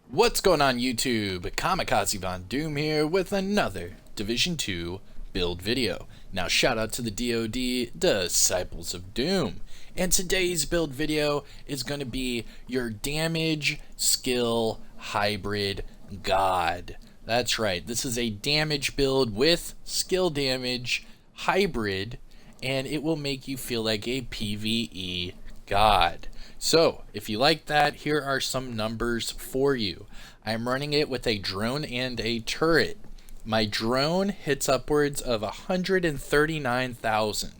What's going on YouTube? Kamikazevondoom here with another Division 2 build video. Now shout out to the DoD Disciples of Doom. And today's build video is going to be your damage skill hybrid god. That's right, this is a damage build with skill damage hybrid, and it will make you feel like a PVE god. So if you like that, here are some numbers for you. I'm running it with a drone and a turret. My drone hits upwards of 139,000.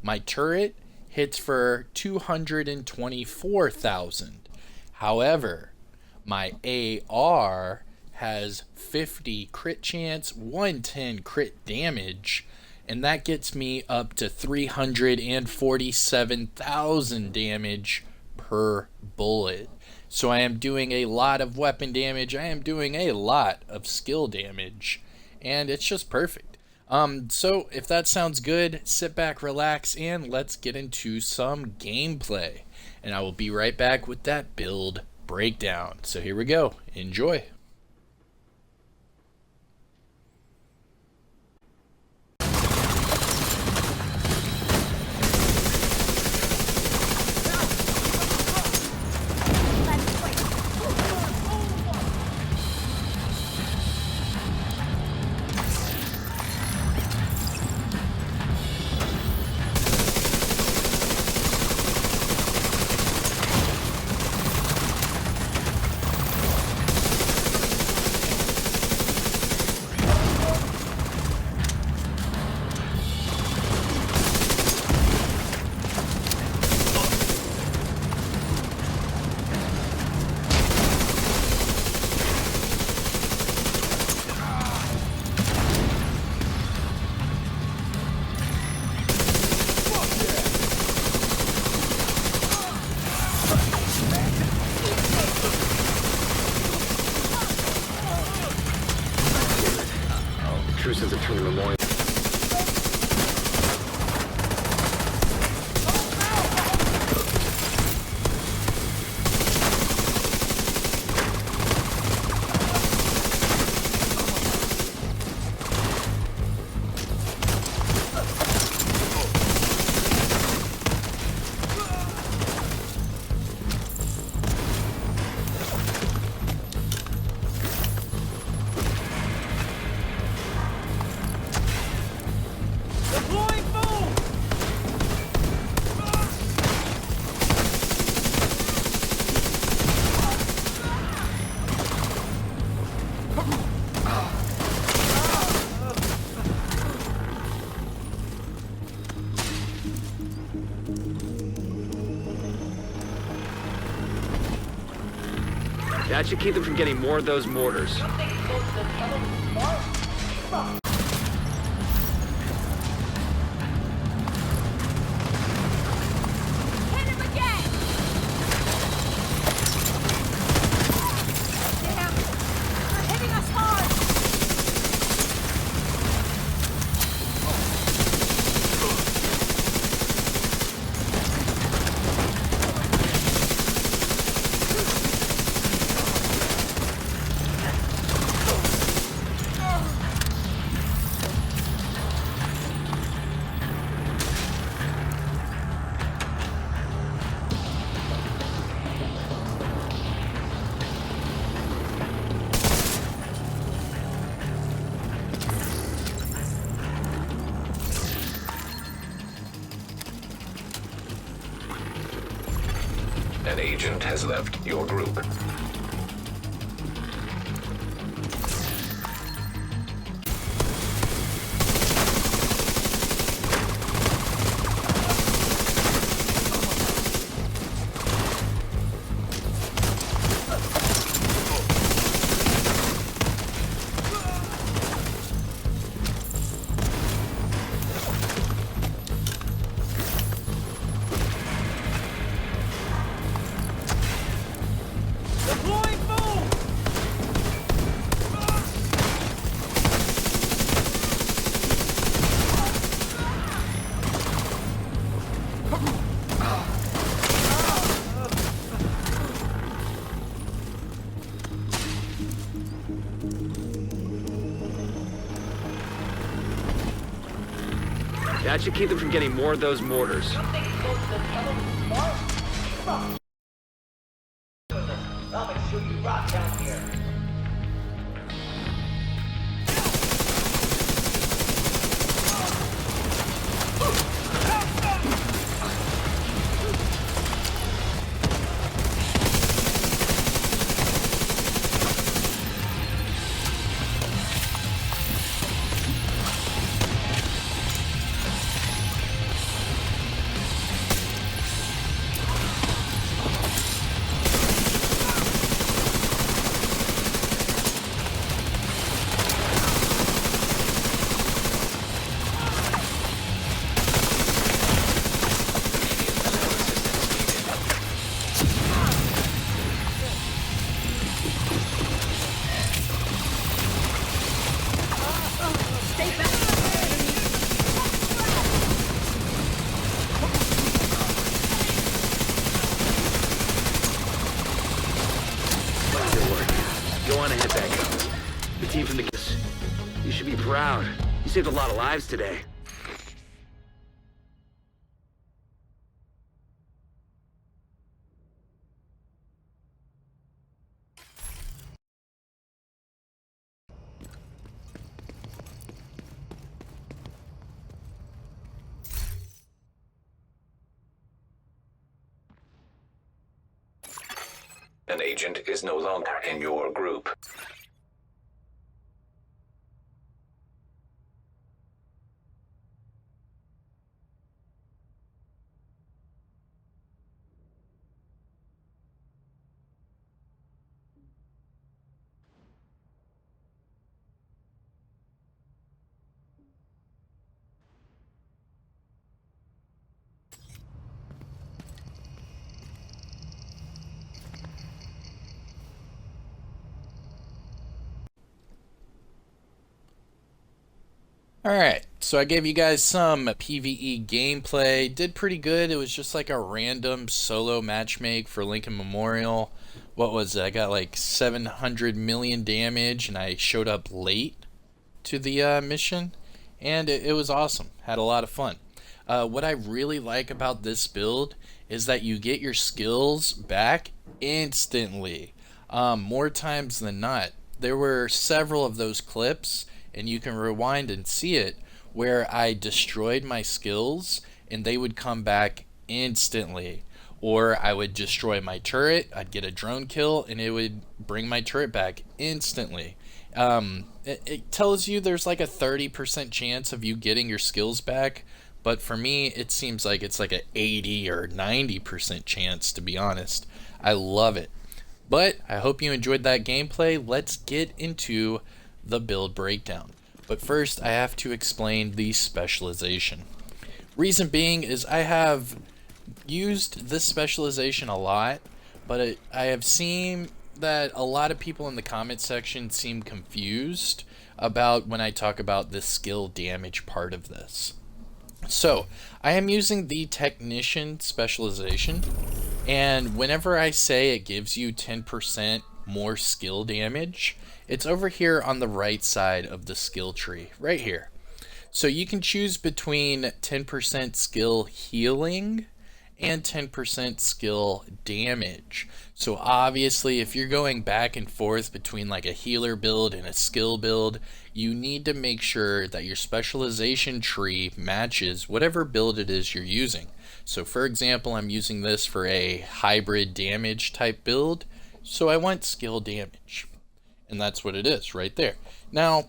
My turret hits for 224,000. However, my AR has 50 crit chance, 110 crit damage, and that gets me up to 347,000 damage per bullet. So I am doing a lot of weapon damage, I am doing a lot of skill damage, and it's just perfect. So if that sounds good, sit back, relax, and let's get into some gameplay. And I will be right back with that build breakdown. So here we go, enjoy. Truce is a true memorial. That should keep them from getting more of those mortars. An agent has left your group. Deploy! That should keep them from getting more of those mortars. I'll make sure you rot down here. Go on ahead, Becca. The team from the... You should be proud. You saved a lot of lives today. An agent is no longer in your group. Alright, so I gave you guys some PVE gameplay. Did pretty good. It was just like a random solo matchmake for Lincoln Memorial. What was it? I got like 700 million damage and I showed up late to the mission. And it was awesome. Had a lot of fun. What I really like about this build is that you get your skills back instantly. More times than not. There were several of those clips, and you can rewind and see it, where I destroyed my skills and they would come back instantly. Or I would destroy my turret, I'd get a drone kill, and it would bring my turret back instantly. It tells you there's like a 30% chance of you getting your skills back, but for me it seems like it's like an 80 or 90% chance, to be honest. I love it. But I hope you enjoyed that gameplay. Let's get into the build breakdown. But first I have to explain the specialization. Reason being is I have used this specialization a lot, but I have seen that a lot of people in the comment section seem confused about when I talk about the skill damage part of this. So I am using the technician specialization, and whenever I say it gives you 10% more skill damage, it's over here on the right side of the skill tree, right here. So you can choose between 10% skill healing and 10% skill damage. So obviously if you're going back and forth between like a healer build and a skill build, you need to make sure that your specialization tree matches whatever build it is you're using. So for example, I'm using this for a hybrid damage type build, so I want skill damage. And that's what it is right there. Now,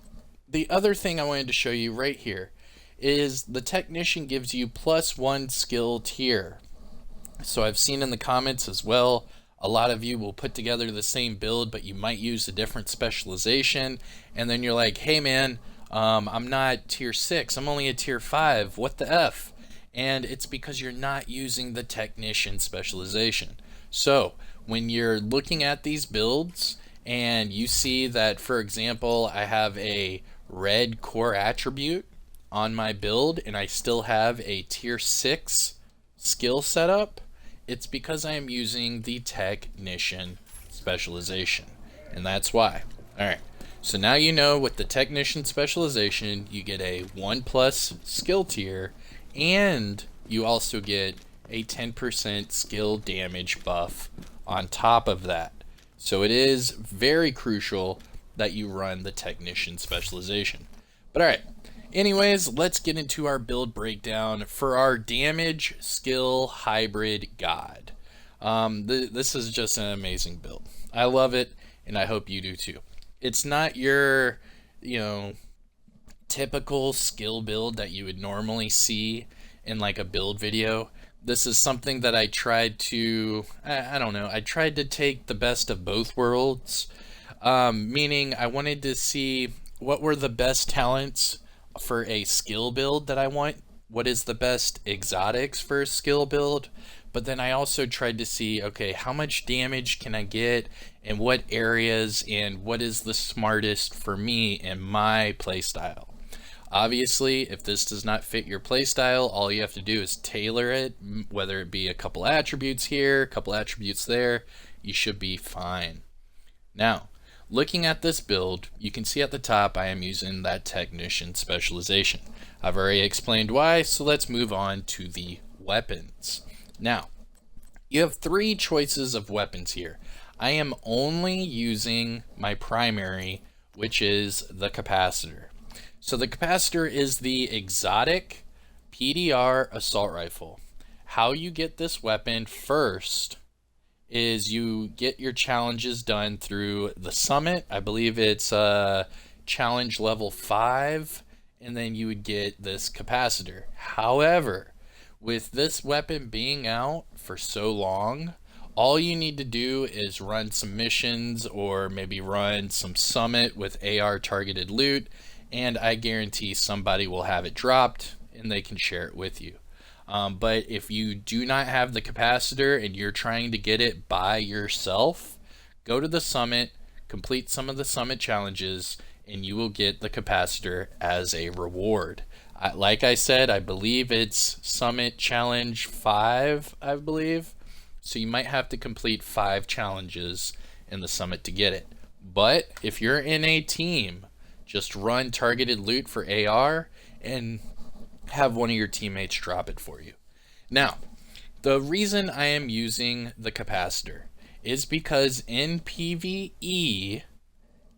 the other thing I wanted to show you right here is the technician gives you +1 skill tier. So I've seen in the comments as well, a lot of you will put together the same build, but you might use a different specialization. And then you're like, hey man, I'm not tier 6, I'm only a tier 5, what the F? And it's because you're not using the technician specialization. So when you're looking at these builds, and you see that, for example, I have a red core attribute on my build and I still have a tier 6 skill setup, it's because I am using the technician specialization, and that's why. Alright, so now you know with the technician specialization you get a 1+ skill tier and you also get a 10% skill damage buff on top of that. So it is very crucial that you run the Technician Specialization. But alright, anyways, let's get into our build breakdown for our damage skill hybrid god. This is just an amazing build. I love it, and I hope you do too. It's not your, typical skill build that you would normally see in like a build video. This is something that I tried to, I tried to take the best of both worlds. Meaning I wanted to see what were the best talents for a skill build that I want. What is the best exotics for a skill build? But then I also tried to see, okay, how much damage can I get in what areas, and what is the smartest for me and my playstyle. Obviously, if this does not fit your playstyle, all you have to do is tailor it, whether it be a couple attributes here, a couple attributes there, you should be fine. Now, looking at this build, you can see at the top I am using that Technician Specialization. I've already explained why, so let's move on to the weapons. Now, you have 3 choices of weapons here. I am only using my primary, which is the Capacitor. So the Capacitor is the exotic PDR assault rifle. How you get this weapon first is you get your challenges done through the summit. I believe it's challenge level 5, and then you would get this Capacitor. However, with this weapon being out for so long, all you need to do is run some missions, or maybe run some summit with AR targeted loot, and I guarantee somebody will have it dropped and they can share it with you. But if you do not have the Capacitor and you're trying to get it by yourself, go to the summit, complete some of the summit challenges, and you will get the Capacitor as a reward. Like I said, I believe it's summit challenge 5, I believe. So you might have to complete 5 challenges in the summit to get it. But if you're in a team, just run targeted loot for AR and have one of your teammates drop it for you. Now, the reason I am using the Capacitor is because in PVE,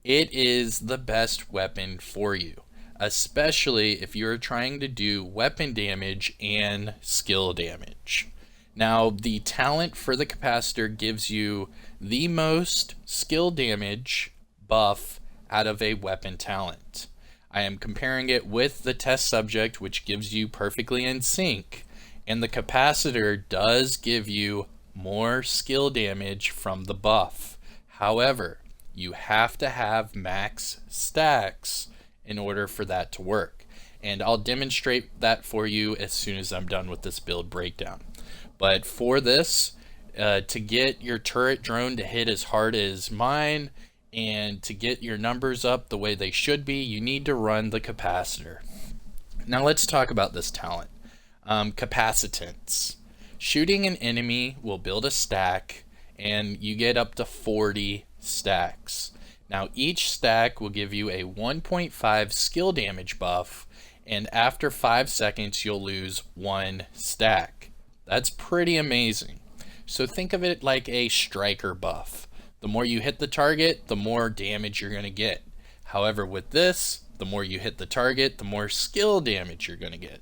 it is the best weapon for you, especially if you're trying to do weapon damage and skill damage. Now, the talent for the Capacitor gives you the most skill damage buff out of a weapon talent. I am comparing it with the test subject, which gives you perfectly in sync, and the Capacitor does give you more skill damage from the buff. However, you have to have max stacks in order for that to work, and I'll demonstrate that for you as soon as I'm done with this build breakdown. But for this, to get your turret drone to hit as hard as mine, and to get your numbers up the way they should be, you need to run the Capacitor. Now let's talk about this talent. Capacitance. Shooting an enemy will build a stack, and you get up to 40 stacks. Now each stack will give you a 1.5 skill damage buff, and after 5 seconds you'll lose 1 stack. That's pretty amazing. So think of it like a striker buff. The more you hit the target, the more damage you're going to get. However, with this, the more you hit the target, the more skill damage you're going to get.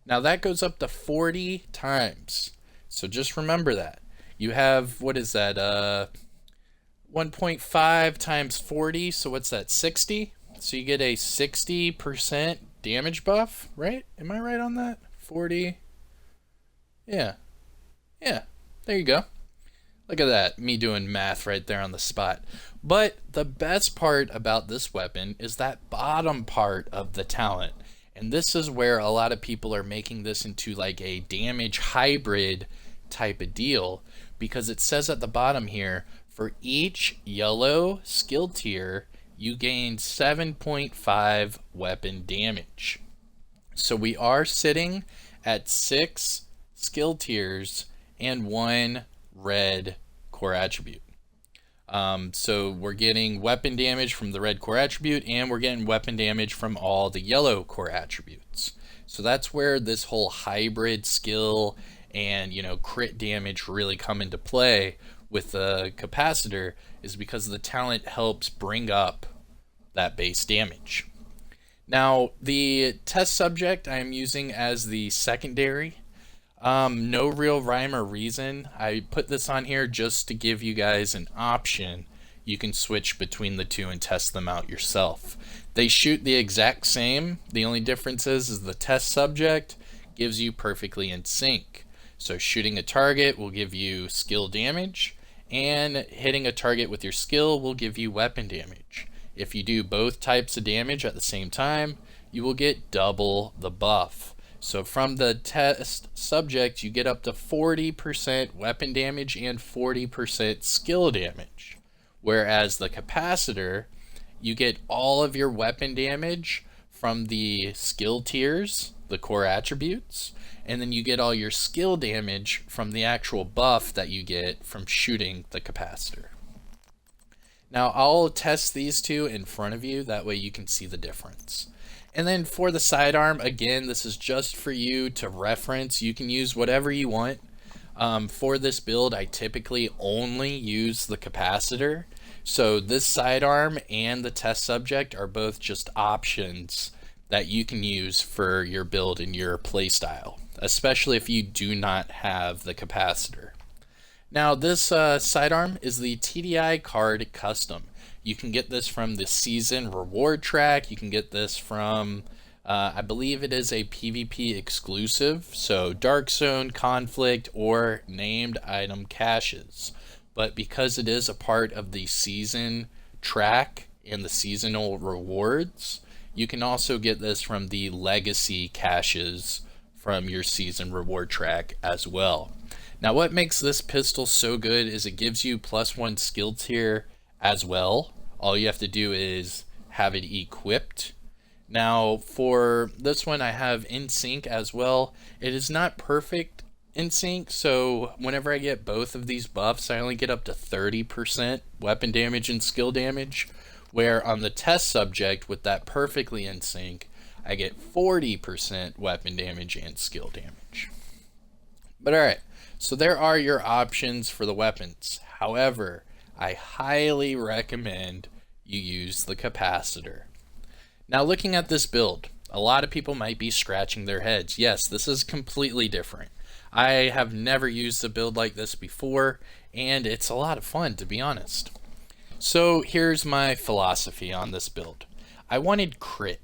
Now that goes up to 40 times. So just remember that. You have, what is that, 1.5 times 40, so what's that, 60? So you get a 60% damage buff, right? Am I right on that? 40? Yeah, there you go. Look at that, me doing math right there on the spot. But the best part about this weapon is that bottom part of the talent. And this is where a lot of people are making this into like a damage hybrid type of deal, because it says at the bottom here, for each yellow skill tier, you gain 7.5 weapon damage. So we are sitting at 6 skill tiers and 1 red core attribute. So we're getting weapon damage from the red core attribute, and we're getting weapon damage from all the yellow core attributes. So that's where this whole hybrid skill and, you know, crit damage really come into play with the capacitor, is because the talent helps bring up that base damage. Now, the test subject I am using as the secondary. No real rhyme or reason. I put this on here just to give you guys an option. You can switch between the two and test them out yourself. They shoot the exact same. The only difference is the test subject gives you perfectly in sync. So shooting a target will give you skill damage, and hitting a target with your skill will give you weapon damage. If you do both types of damage at the same time, you will get double the buff. So from the test subject, you get up to 40% weapon damage and 40% skill damage. Whereas the capacitor, you get all of your weapon damage from the skill tiers, the core attributes, and then you get all your skill damage from the actual buff that you get from shooting the capacitor. Now I'll test these two in front of you, that way you can see the difference. And then for the sidearm, again, this is just for you to reference. You can use whatever you want. For this build, I typically only use the capacitor. So this sidearm and the test subject are both just options that you can use for your build and your playstyle, especially if you do not have the capacitor. Now this sidearm is the TDI card custom. You can get this from the season reward track. You can get this from, I believe it is a PvP exclusive, so Dark Zone, Conflict, or named item caches. But because it is a part of the season track and the seasonal rewards, you can also get this from the legacy caches from your season reward track as well. Now what makes this pistol so good is it gives you +1 skill tier as well. All you have to do is have it equipped. Now for this one I have in sync as well. It is not perfect in sync, so whenever I get both of these buffs, I only get up to 30% weapon damage and skill damage, where on the test subject with that perfectly in sync, I get 40% weapon damage and skill damage. But alright, so there are your options for the weapons. However, I highly recommend you use the capacitor. Now looking at this build, a lot of people might be scratching their heads. Yes, this is completely different. I have never used a build like this before, and it's a lot of fun, to be honest. So here's my philosophy on this build. I wanted crit,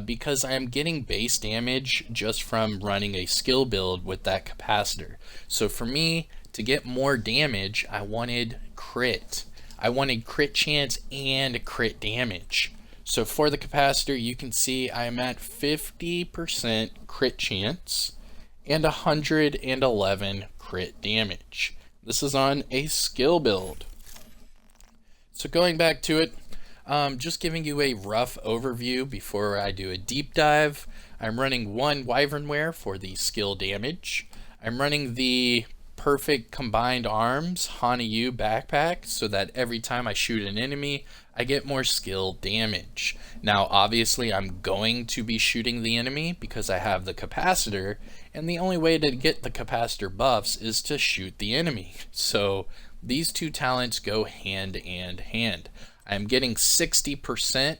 because I am getting base damage just from running a skill build with that capacitor. So for me, to get more damage, I wanted crit. I wanted crit chance and crit damage. So for the capacitor, you can see I'm at 50% crit chance and 111 crit damage. This is on a skill build. So going back to it, just giving you a rough overview before I do a deep dive. I'm running 1 Wyvernware for the skill damage. I'm running the perfect combined arms Hana-Yu backpack so that every time I shoot an enemy, I get more skill damage. Now obviously I'm going to be shooting the enemy because I have the capacitor, and the only way to get the capacitor buffs is to shoot the enemy. So these two talents go hand in hand. I'm getting 60%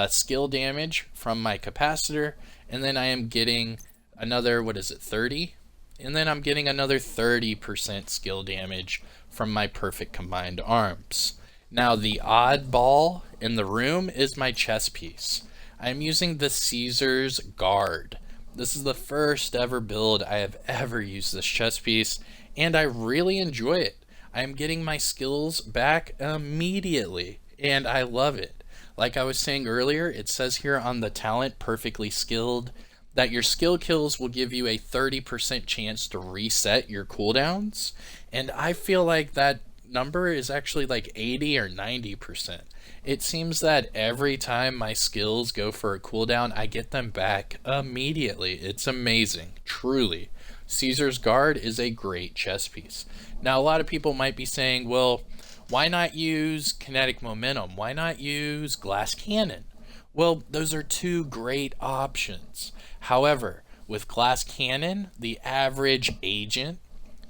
skill damage from my capacitor, and then I am getting another, 30? And then I'm getting another 30% skill damage from my perfect combined arms. Now the oddball in the room is my chest piece. I'm using the Caesar's Guard. This is the first ever build I have ever used this chest piece, and I really enjoy it. I am getting my skills back immediately, and I love it. Like I was saying earlier, it says here on the talent perfectly skilled that your skill kills will give you a 30% chance to reset your cooldowns, and I feel like that number is actually like 80 or 90%. It seems that every time my skills go for a cooldown, I get them back immediately. It's amazing, truly. Caesar's Guard is a great chess piece. Now a lot of people might be saying, well, Why not use kinetic momentum? Why not use glass cannon? Well, those are two great options. However, with glass cannon, the average agent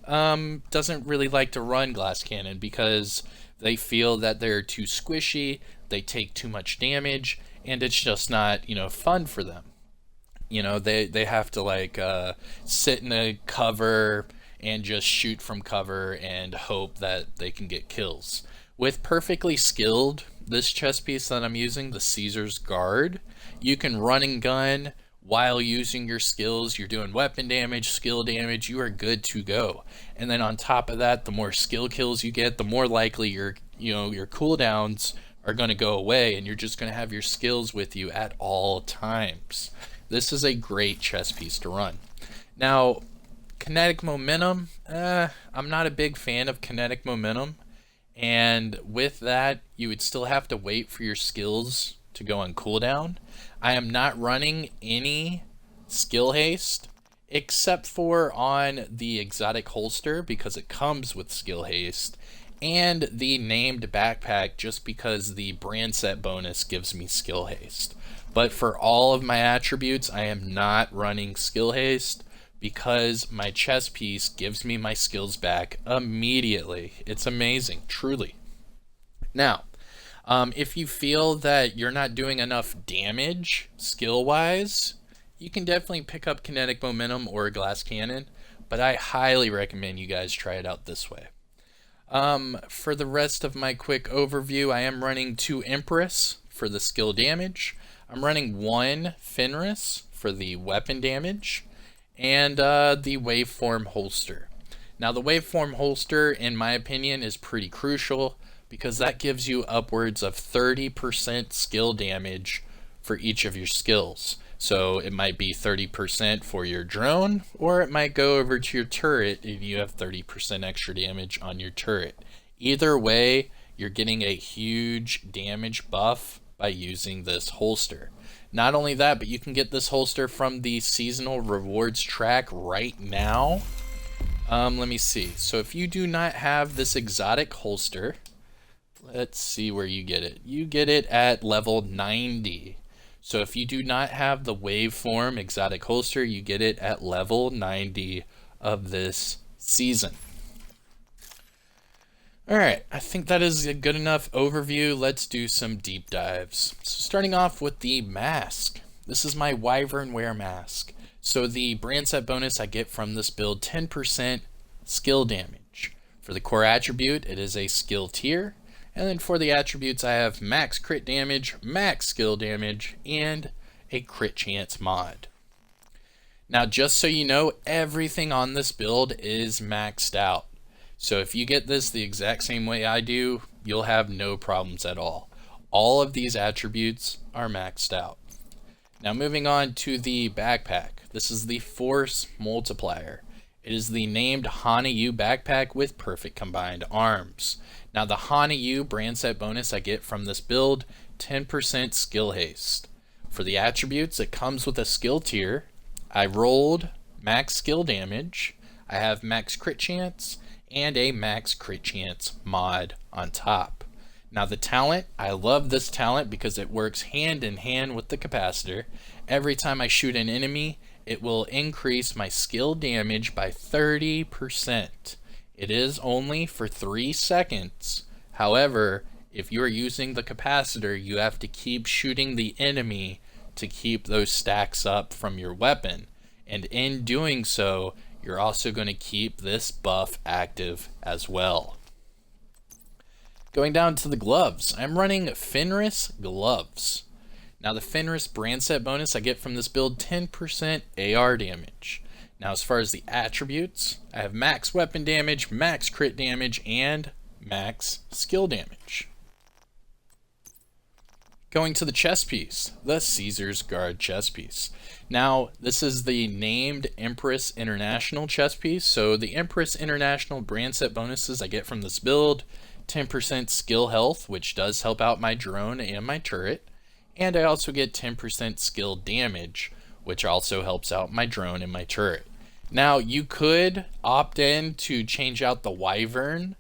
doesn't really like to run glass cannon because they feel that they're too squishy, they take too much damage, and it's just not, fun for them. They have to like sit in a cover and just shoot from cover and hope that they can get kills. With perfectly skilled, this chest piece that I'm using, the Caesar's Guard, you can run and gun while using your skills. You're doing weapon damage, skill damage, you are good to go. And then on top of that, the more skill kills you get, the more likely your cooldowns are going to go away, and you're just going to have your skills with you at all times. This is a great chess piece to run. Now, kinetic momentum, I'm not a big fan of kinetic momentum, and with that, you would still have to wait for your skills to go on cooldown. I am not running any skill haste except for on the exotic holster because it comes with skill haste, and the named backpack just because the brand set bonus gives me skill haste. But for all of my attributes, I am not running skill haste because my chest piece gives me my skills back immediately. It's amazing, truly. Now, if you feel that you're not doing enough damage skill-wise, you can definitely pick up kinetic momentum or a glass cannon, but I highly recommend you guys try it out this way. For the rest of my quick overview, I am running 2 Empress for the skill damage. I'm running 1 Fenris for the weapon damage, and the waveform holster. Now the waveform holster, in my opinion, is pretty crucial because that gives you upwards of 30% skill damage for each of your skills. So it might be 30% for your drone, or it might go over to your turret and you have 30% extra damage on your turret. Either way, you're getting a huge damage buff by using this holster. Not only that, but you can get this holster from the seasonal rewards track right now. Let me see. So if you do not have this exotic holster, let's see where you get it. You get it at level 90. So if you do not have the waveform exotic holster, you get it at level 90 of this season. Alright, I think that is a good enough overview. Let's do some deep dives. So starting off with the mask. This is my Wyvern Wear mask. So the brand set bonus I get from this build, 10% skill damage. For the core attribute, it is a skill tier. And then for the attributes, I have max crit damage, max skill damage, and a crit chance mod. Now, just so you know, everything on this build is maxed out. So if you get this the exact same way I do, you'll have no problems at all. All of these attributes are maxed out. Now moving on to the backpack. This is the Force Multiplier. It is the named Hana-U backpack with perfect combined arms. Now the Hana-U brand set bonus I get from this build, 10% skill haste. For the attributes, it comes with a skill tier. I rolled max skill damage. I have max crit chance and a max crit chance mod on top. Now the talent, I love this talent because it works hand in hand with the capacitor. Every time I shoot an enemy, it will increase my skill damage by 30%. It is only for 3 seconds. However, if you are using the capacitor, you have to keep shooting the enemy to keep those stacks up from your weapon. And in doing so, you're also going to keep this buff active as well. Going down to the gloves, I'm running Fenris gloves. Now the Fenris brand set bonus I get from this build, 10% AR damage. Now as far as the attributes, I have max weapon damage, max crit damage, and max skill damage. Going to the chest piece, the Caesar's Guard chest piece. Now, this is the named Empress International chest piece. So the Empress International brand set bonuses I get from this build, 10% skill health, which does help out my drone and my turret. And I also get 10% skill damage, which also helps out my drone and my turret. Now, you could opt in to change out the Wyvern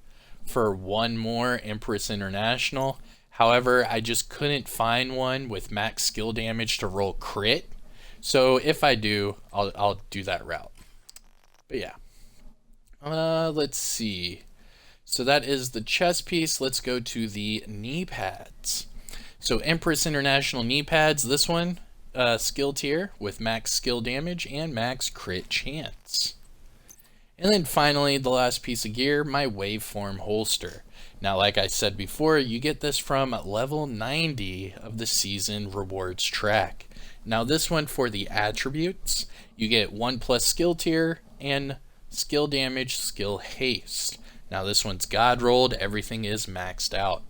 for one more Empress International. However, I just couldn't find one with max skill damage to roll crit. So if I do, I'll do that route. But yeah. Let's see. So that is the chest piece. Let's go to the knee pads. So Empress International knee pads, this one, skill tier with max skill damage and max crit chance. And then finally, the last piece of gear, my waveform holster. Now, like I said before, you get this from level 90 of the season rewards track. Now this one for the attributes, you get 1+ skill tier and skill damage, skill haste. Now this one's god rolled, everything is maxed out.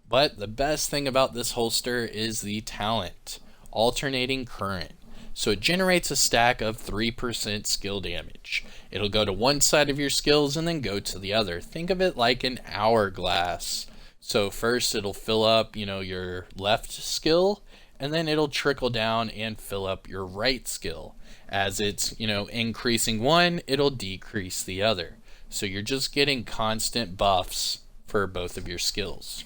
But the best thing about this holster is the talent, alternating current. So it generates a stack of 3% skill damage. It'll go to one side of your skills and then go to the other. Think of it like an hourglass. So first it'll fill up, your left skill, and then it'll trickle down and fill up your right skill. As it's, increasing one, it'll decrease the other. So you're just getting constant buffs for both of your skills.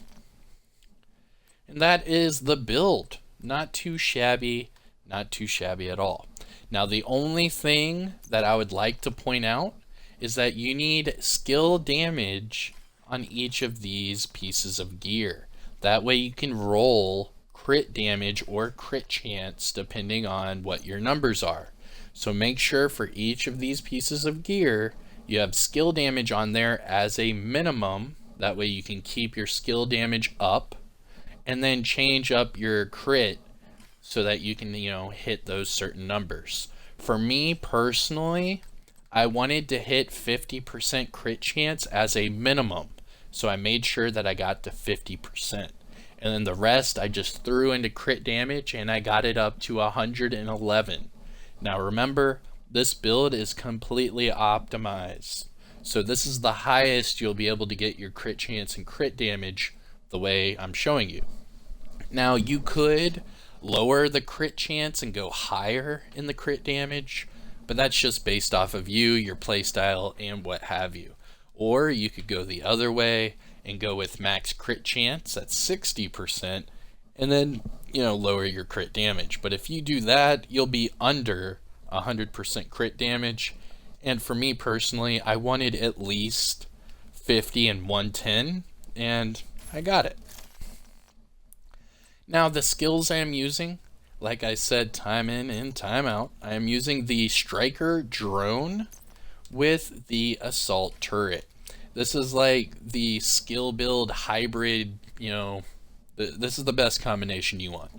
And that is the build. Not too shabby. Not too shabby at all. Now the only thing that I would like to point out is that you need skill damage on each of these pieces of gear. That way you can roll crit damage or crit chance depending on what your numbers are. So make sure for each of these pieces of gear you have skill damage on there as a minimum. That way you can keep your skill damage up and then change up your crit so that you can, hit those certain numbers. For me personally, I wanted to hit 50% crit chance as a minimum. So I made sure that I got to 50%. And then the rest I just threw into crit damage and I got it up to 111. Now remember, this build is completely optimized. So this is the highest you'll be able to get your crit chance and crit damage the way I'm showing you. Now you could lower the crit chance and go higher in the crit damage, but that's just based off of you, your playstyle, and what have you. Or you could go the other way and go with max crit chance at 60% and then, lower your crit damage. But if you do that, you'll be under 100% crit damage. And for me personally, I wanted at least 50 and 110, and I got it. Now the skills I am using, like I said, time in and time out, I am using the Striker drone with the assault turret. This is like the skill build hybrid, this is the best combination you want.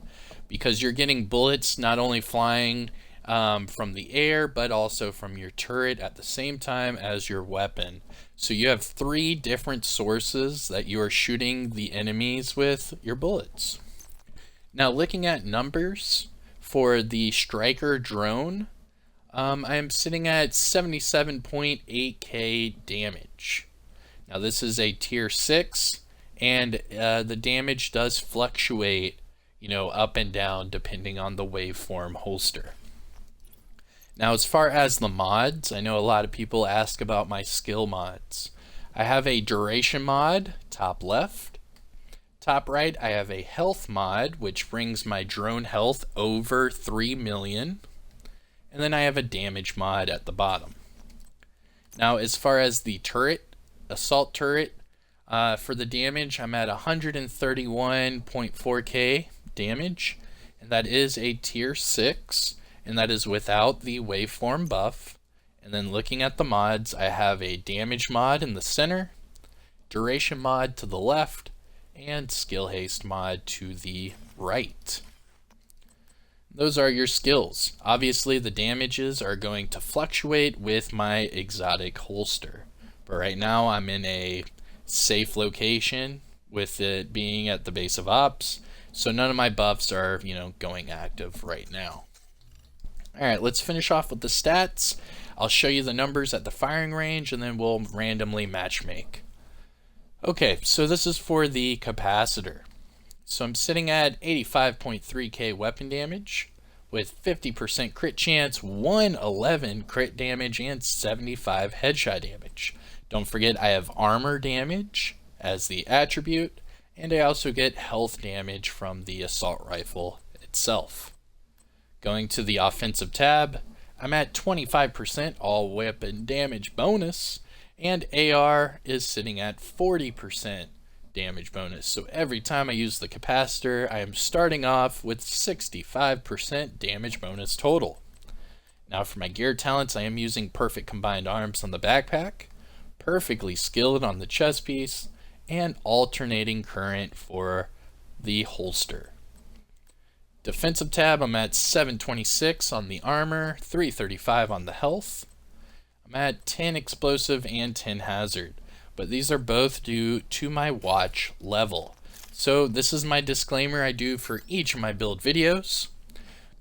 Because you're getting bullets not only flying from the air, but also from your turret at the same time as your weapon. So you have 3 different sources that you are shooting the enemies with your bullets. Now looking at numbers for the Striker drone, I am sitting at 77.8k damage. Now this is a tier 6 and the damage does fluctuate, up and down depending on the waveform holster. Now as far as the mods, I know a lot of people ask about my skill mods. I have a duration mod, top left. Top right, I have a health mod, which brings my drone health over 3 million. And then I have a damage mod at the bottom. Now, as far as the turret, assault turret, for the damage, I'm at 131.4k damage. And that is a tier 6, and that is without the waveform buff. And then looking at the mods, I have a damage mod in the center, duration mod to the left, and skill haste mod to the right. Those are your skills. Obviously the damages are going to fluctuate with my exotic holster, but right now I'm in a safe location with it being at the base of ops, so none of my buffs are going active right now. Alright, let's finish off with the stats. I'll show you the numbers at the firing range and then we'll randomly matchmake. Okay, so this is for the Capacitor. So I'm sitting at 85.3k weapon damage with 50% crit chance, 111 crit damage, and 75 headshot damage. Don't forget I have armor damage as the attribute, and I also get health damage from the assault rifle itself. Going to the offensive tab, I'm at 25% all weapon damage bonus, and AR is sitting at 40% damage bonus. So every time I use the capacitor, I am starting off with 65% damage bonus total. Now for my gear talents, I am using perfect combined arms on the backpack, perfectly skilled on the chest piece, and alternating current for the holster. Defensive tab, I'm at 726 on the armor, 335 on the health. I'm at 10 explosive and 10 hazard, but these are both due to my watch level. So this is my disclaimer I do for each of my build videos.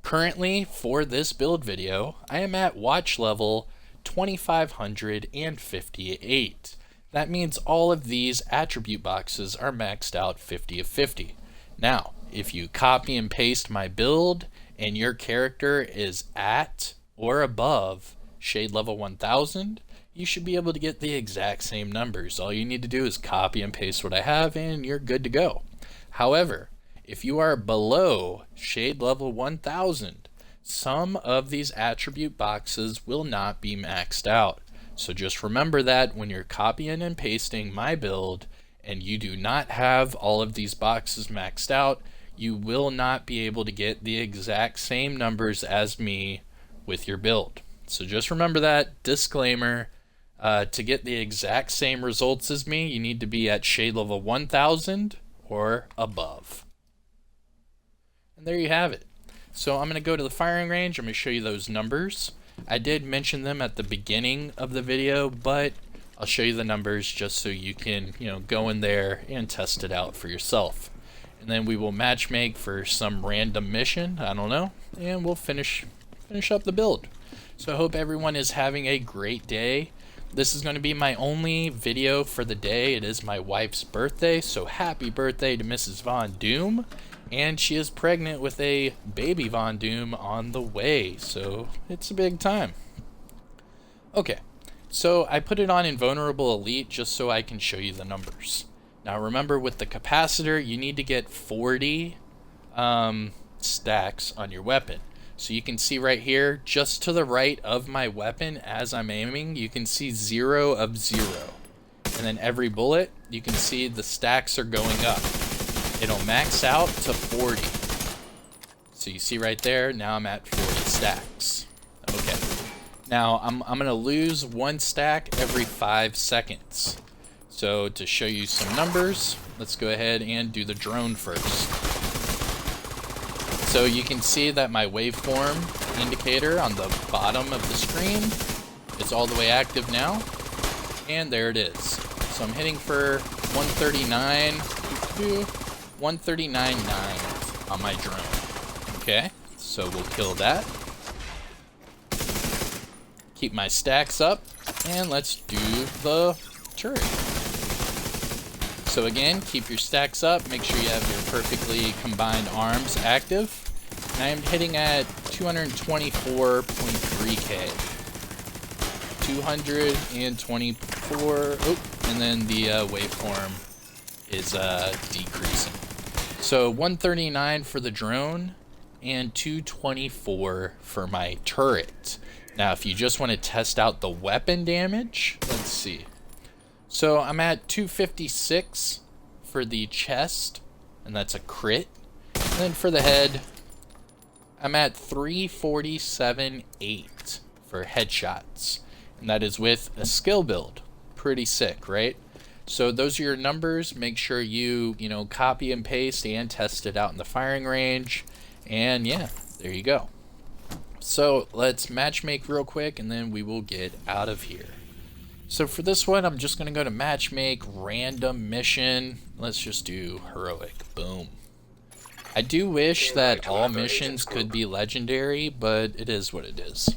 Currently, for this build video, I am at watch level 2558. That means all of these attribute boxes are maxed out 50 of 50. Now, if you copy and paste my build and your character is at or above shade level 1000, you should be able to get the exact same numbers. All you need to do is copy and paste what I have and you're good to go. However, if you are below shade level 1000, some of these attribute boxes will not be maxed out. So just remember that when you're copying and pasting my build and you do not have all of these boxes maxed out, you will not be able to get the exact same numbers as me with your build. So just remember that disclaimer. To get the exact same results as me, you need to be at shade level 1000 or above. And there you have it. So I'm going to go to the firing range. I'm going to show you those numbers. I did mention them at the beginning of the video, but I'll show you the numbers just so you can, go in there and test it out for yourself. And then we will match make for some random mission, I don't know, and we'll finish up the build. So I hope everyone is having a great day. This is going to be my only video for the day. It is my wife's birthday, so happy birthday to Mrs. Von Doom. And she is pregnant with a baby Von Doom on the way, so it's a big time. Okay, so I put it on Invulnerable Elite just so I can show you the numbers. Now remember, with the capacitor, you need to get 40 stacks on your weapon. So you can see right here, just to the right of my weapon as I'm aiming, you can see 0 of 0. And then every bullet, you can see the stacks are going up. It'll max out to 40. So you see right there, now I'm at 40 stacks. Okay. Now I'm gonna lose 1 stack every 5 seconds. So to show you some numbers, let's go ahead and do the drone first. So you can see that my waveform indicator on the bottom of the screen is all the way active now. And there it is. So I'm hitting for 139.9 on my drone. Okay, so we'll kill that. Keep my stacks up, and let's do the turret. So again, keep your stacks up, make sure you have your perfectly combined arms active. And I am hitting at 224.3k. 224, and then the waveform is decreasing. So 139 for the drone and 224 for my turret. Now if you just want to test out the weapon damage, let's see. So I'm at 256 for the chest, and that's a crit. And then for the head, I'm at 347.8 for headshots. And that is with a skill build. Pretty sick, right? So those are your numbers. Make sure you, copy and paste and test it out in the firing range. And yeah, there you go. So let's matchmake real quick and then we will get out of here. So for this one, I'm just going to go to matchmake, random mission. Let's just do heroic. Boom. I do wish that all missions could be legendary, but it is what it is.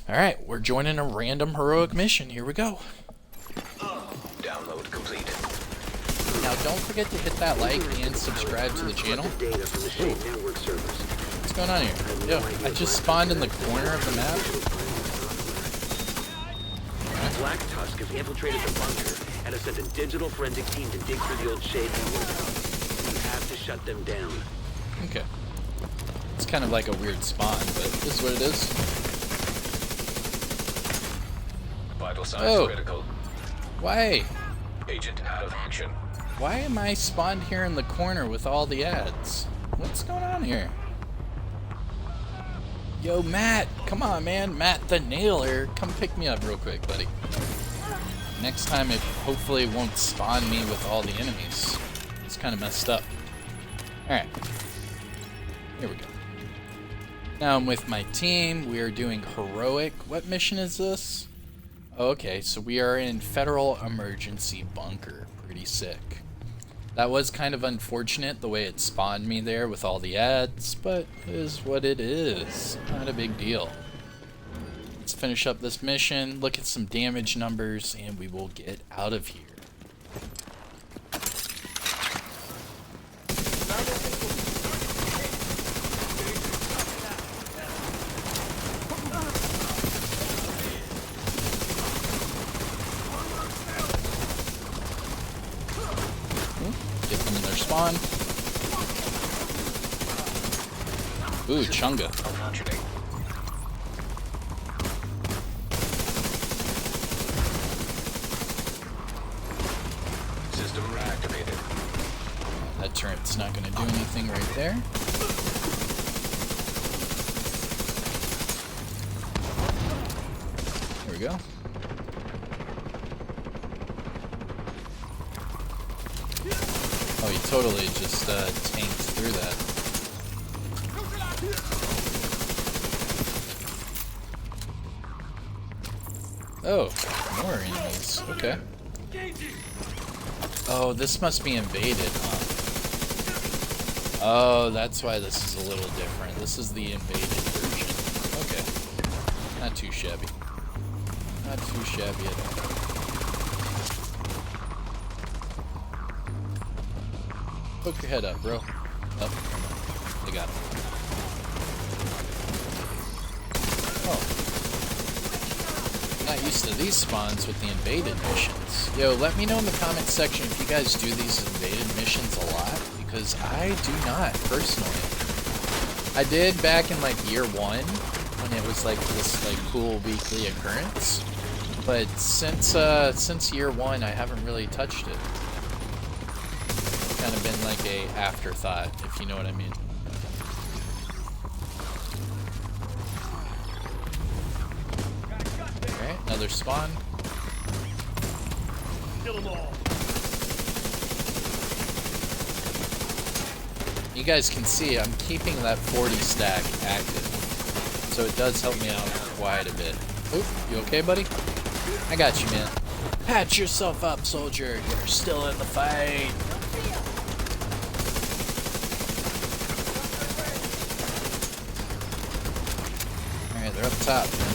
Alright, we're joining a random heroic mission. Here we go. Download complete. Now don't forget to hit that like and subscribe to the channel. What's going on here? Yo, I just spawned in the corner of the map. Right. Black Tusk have infiltrated the bunker and have sent a digital forensic team to dig through the old shade warehouse. You have to shut them down. Okay. It's kind of like a weird spawn, but this is what it is. Vital signs critical. Why? Agent out of action. Why am I spawned here in the corner with all the ads? What's going on here? Yo, Matt! Come on, man. Matt the Nailer. Come pick me up real quick, buddy. Next time it hopefully won't spawn me with all the enemies. It's kind of messed up. Alright. Here we go. Now I'm with my team. We are doing heroic. What mission is this? Okay, so we are in Federal Emergency Bunker. Pretty sick. That was kind of unfortunate the way it spawned me there with all the ads, but it is what it is. Not a big deal. Let's finish up this mission, look at some damage numbers, and we will get out of here. Get them in their spawn. Ooh, Chunga. Malfunctioning. System reactivated. That turret's not going to do anything right there. There we go. Oh, he totally just tanked through that. Oh, more enemies. Okay. Oh, this must be invaded, huh? Oh, that's why this is a little different. This is the invaded version. Okay. Not too shabby. Not too shabby at all. Poke your head up, bro. Up. They got him. Oh. Not used to these spawns with the invaded missions. Yo, let me know in the comments section if you guys do these invaded missions a lot, because I do not, personally. I did back in like year 1, when it was like this like cool weekly occurrence. But since year 1, I haven't really touched it. Kind of been like a afterthought, if you know what I mean. Alright, another spawn. Kill them all. You guys can see I'm keeping that 40 stack active, so it does help me out quite a bit. Oop, you okay, buddy? I got you, man. Patch yourself up, soldier. You're still in the fight. Alright, they're up top, man.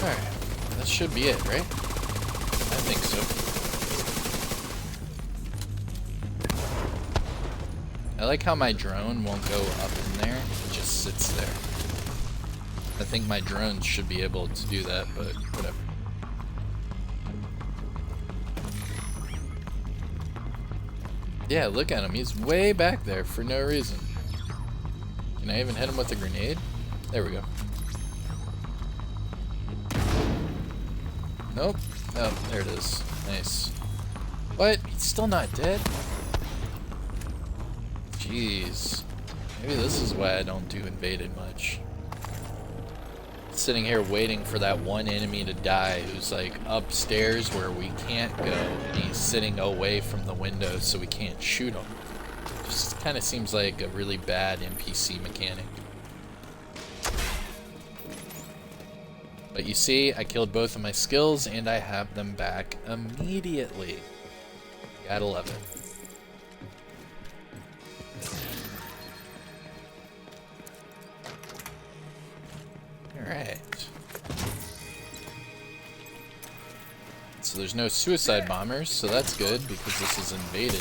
Alright, that should be it, right? I think so. I like how my drone won't go up in there, it just sits there. I think my drones should be able to do that, but whatever. Yeah, look at him, he's way back there for no reason. Can I even hit him with a grenade? There we go. Nope. Oh, there it is. Nice. What? He's still not dead? Jeez. Maybe this is why I don't do invaded much. Sitting here waiting for that one enemy to die who's like upstairs where we can't go, and he's sitting away from the window so we can't shoot him. Just kind of seems like a really bad NPC mechanic. But you see, I killed both of my skills, and I have them back immediately. Gotta love it. Alright. So there's no suicide bombers, so that's good because this is invaded.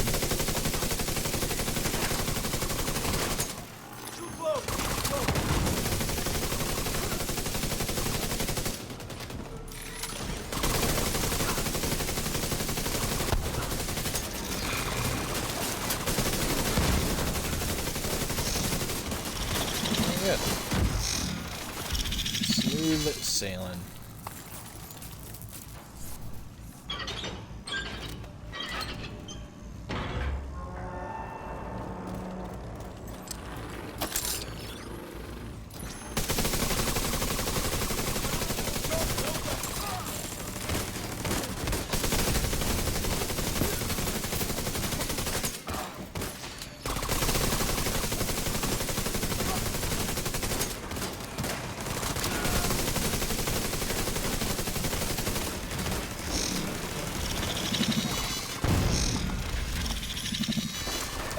Good. Smooth sailing.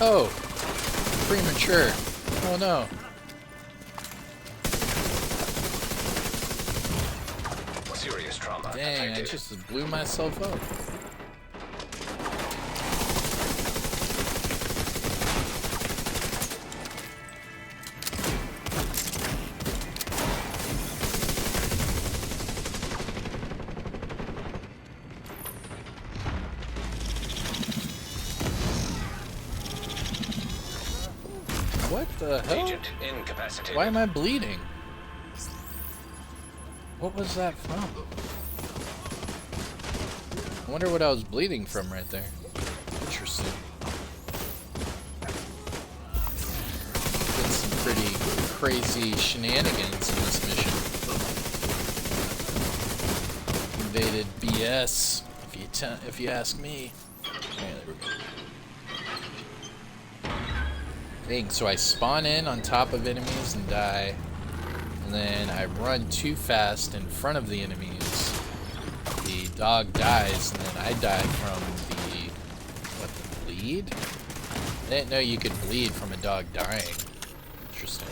Oh, premature. Oh no. Serious trauma. Dang, I detected. just blew myself up. What the hell? Agent incapacitated. Why am I bleeding? What was that from? I wonder what I was bleeding from right there. Interesting. Did some pretty crazy shenanigans in this mission. Invaded BS, if you ask me. Okay, there we go. Dang, so I spawn in on top of enemies and die, and then I run too fast in front of the enemies. The dog dies, and then I die from the bleed? I didn't know you could bleed from a dog dying. Interesting.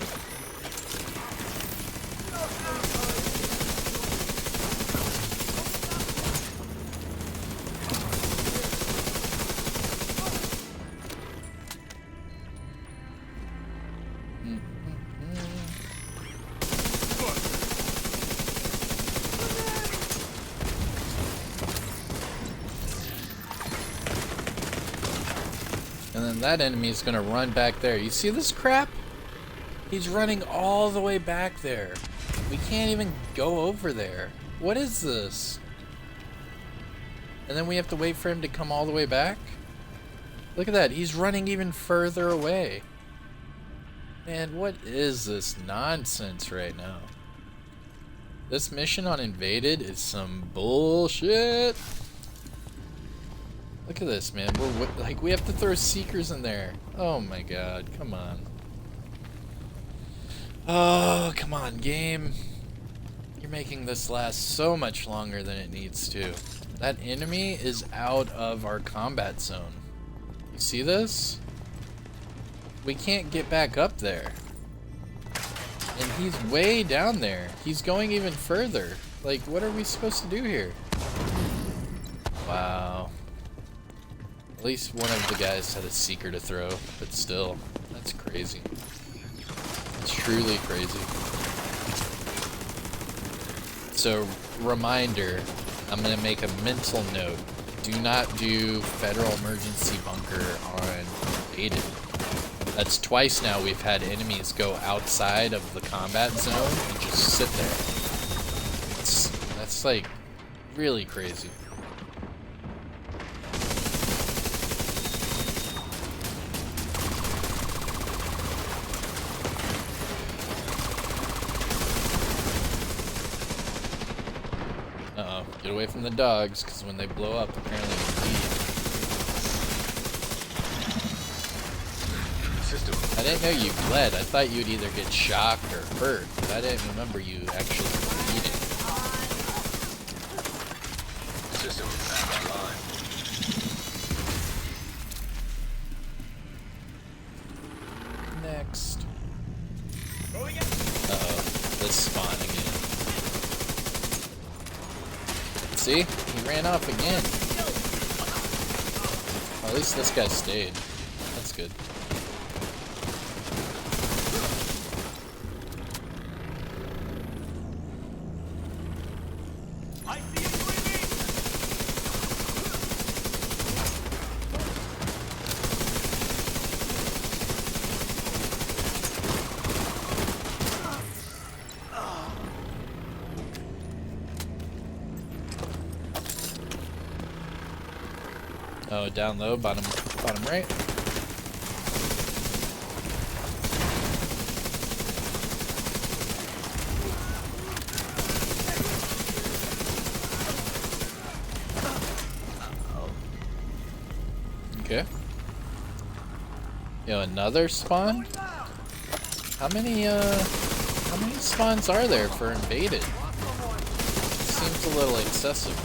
And then that enemy is gonna run back there. You see this crap? He's running all the way back there. We can't even go over there. What is this? And then we have to wait for him to come all the way back? Look at that, he's running even further away. Man, what is this nonsense right now? This mission on Invaded is some bullshit. Look at this, man. We have to throw seekers in there. Oh my god, come on. Oh, come on, game. You're making this last so much longer than it needs to. That enemy is out of our combat zone. You see this? We can't get back up there. And he's way down there. He's going even further. Like, what are we supposed to do here? Wow. At least one of the guys had a seeker to throw, but still, that's crazy. It's truly crazy. So, reminder, I'm gonna make a mental note. Do not do Federal Emergency Bunker on Invaded. That's twice now we've had enemies go outside of the combat zone and just sit there. That's like really crazy. Uh-oh, get away from the dogs, because when they blow up, apparently they bleed. I didn't know you bled. I thought you'd either get shocked or hurt, but I didn't remember you actually bleeding. System back online. Next. Uh-oh, let's spawn again. See? He ran off again. Well, at least this guy stayed. That's good. Oh, down low, bottom right. Okay. Yo, another spawn? How many spawns are there for invaded? Seems a little excessive.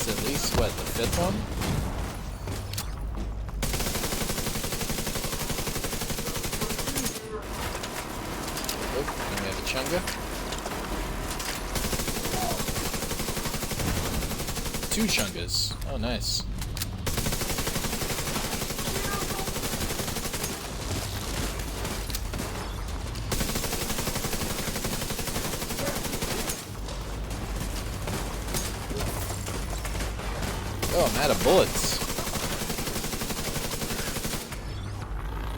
At least, what, the 5th one? Oh, and we have a Chunga. 2 Chungas. Oh, nice. Oh, I'm out of bullets.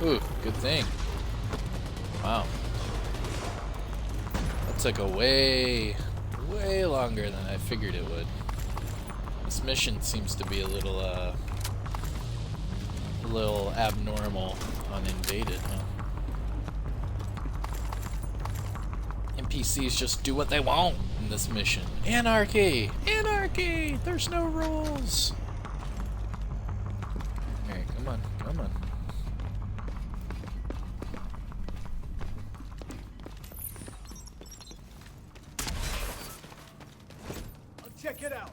Ooh, good thing. Wow. That took a way longer than I figured it would. This mission seems to be a little abnormal on invaded, huh? NPCs just do what they want in this mission. Anarchy! Anarchy! There's no rules! Alright, come on, come on. I'll check it out.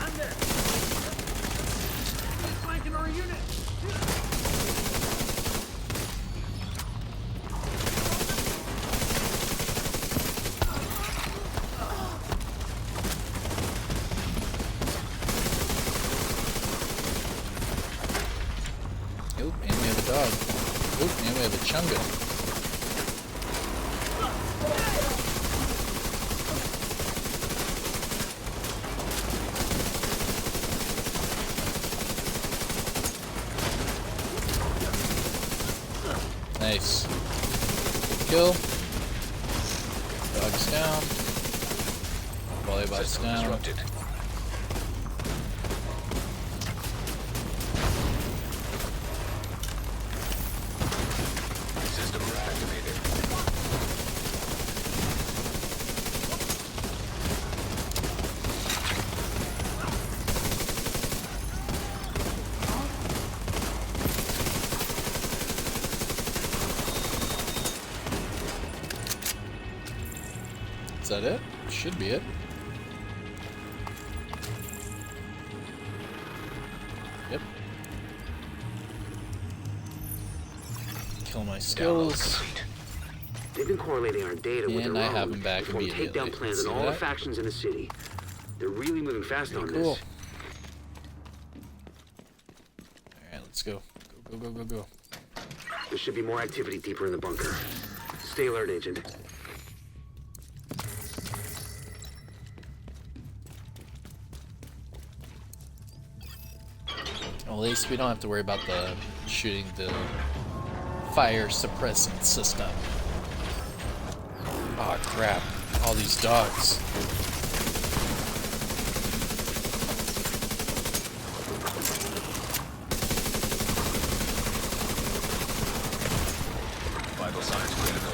I'm there. He's flanking our unit. Oop, and we have a dog. Oop, and we have a Chunga. Nice. Good kill. Dog's down. Volleyball's System down. disrupted. System reactivated. Is that it? Should be it. Yep. Kill my Download skills. complete. They've been correlating our data with And their I own have 'em back to form immediately. takedown plans See on all the that? factions in the city. They're really moving fast on Cool. this. Alright, let's go. Go, go, go, go, go. There should be more activity deeper in the bunker. Stay alert, Agent. Well, at least we don't have to worry about the shooting the fire suppressant system. Oh crap. All these dogs. Vital signs critical.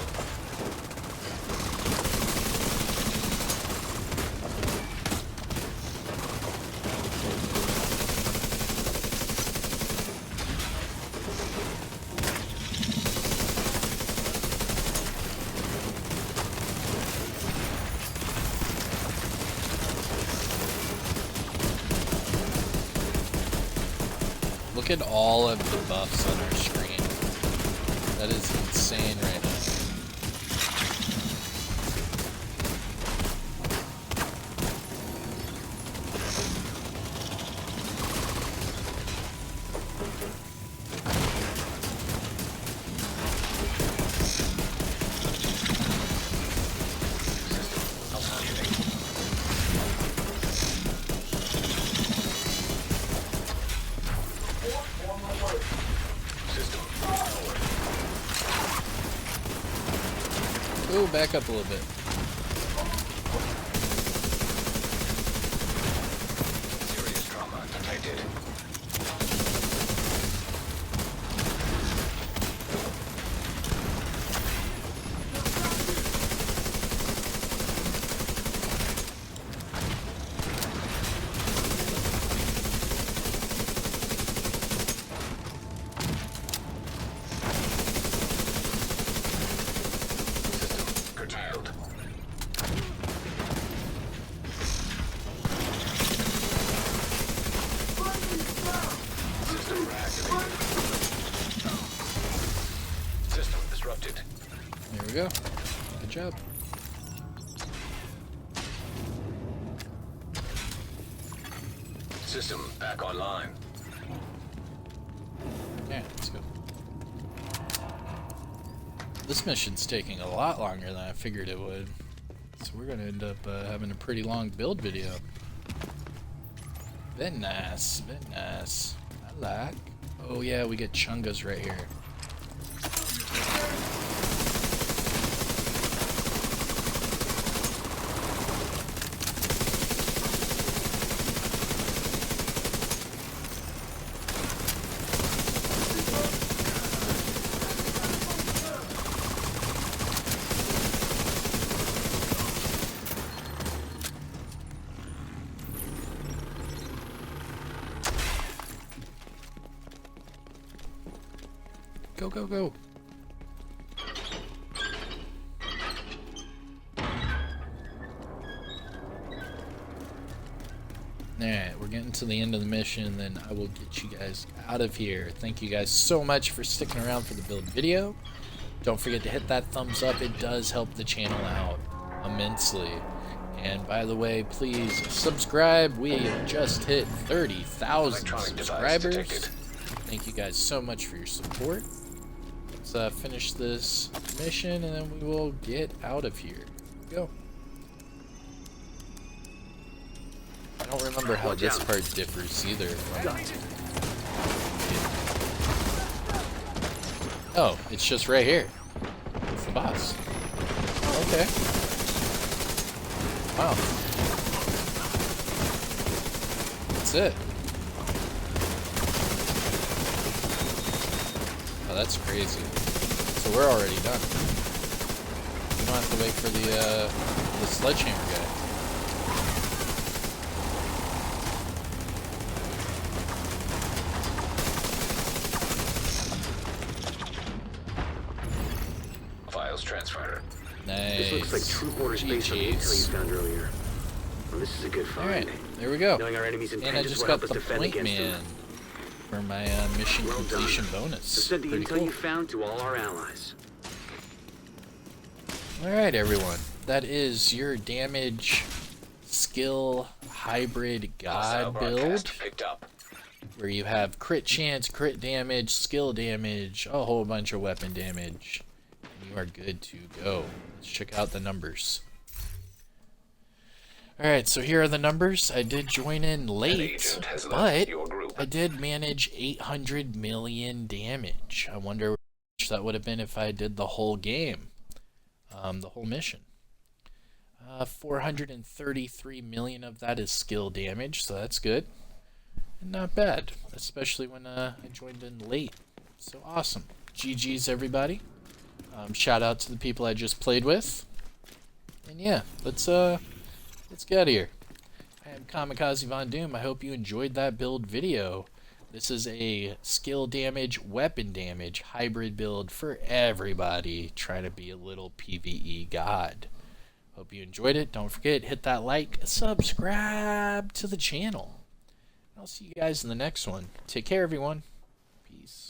Look at all of the buffs on our screen. That is insane right now. Ooh, back up a little bit. Serious trauma detected. Curtailed. System reactivated. System disrupted. There we go. Good job. System back online. Yeah, let's go. This mission's taking a lot longer than I figured it would. So we're gonna end up having a pretty long build video. Very nice, very nice. I like. Oh yeah, we get chungas right here. Go, go, go. Alright, we're getting to the end of the mission, then I will get you guys out of here. Thank you guys so much for sticking around for the build video. Don't forget to hit that thumbs up. It does help the channel out immensely. And by the way, please subscribe. We just hit 30,000 subscribers. Thank you guys so much for your support. Let's finish this mission and then we will get out of here. Go. I don't remember how this part differs either. Oh, it's just right here. It's the boss. Okay. Wow. That's it. Oh, that's crazy. So we're already done. We don't have to wait for the sledgehammer guy. Files transferred. Nice. This looks like troop orders based on the intel you found earlier. Well, this is a good find. Alright, there we go. Knowing our enemies' And intent I is just what got help us the defend point against man them. for my mission Well completion done. bonus. So send the Pretty intel cool. you found to all our allies. Alright everyone, that is your damage skill hybrid Hostile god broadcast build, picked up. where you have crit chance, crit damage, skill damage, a whole bunch of weapon damage, and you are good to go. Let's check out the numbers. Alright, so here are the numbers. I did join in late, agent has left but your group. I did manage 800 million damage. I wonder how much that would have been if I did the whole game, the whole mission. 433 million of that is skill damage, so that's good. And not bad, especially when I joined in late. So awesome. GG's everybody. Shout out to the people I just played with. And yeah, let's get out of here. I am Kamikazevondoom. I hope you enjoyed that build video. This is a skill damage, weapon damage hybrid build for everybody trying to be a little PVE god. Hope you enjoyed it. Don't forget, hit that like, subscribe to the channel. I'll see you guys in the next one. Take care, everyone. Peace.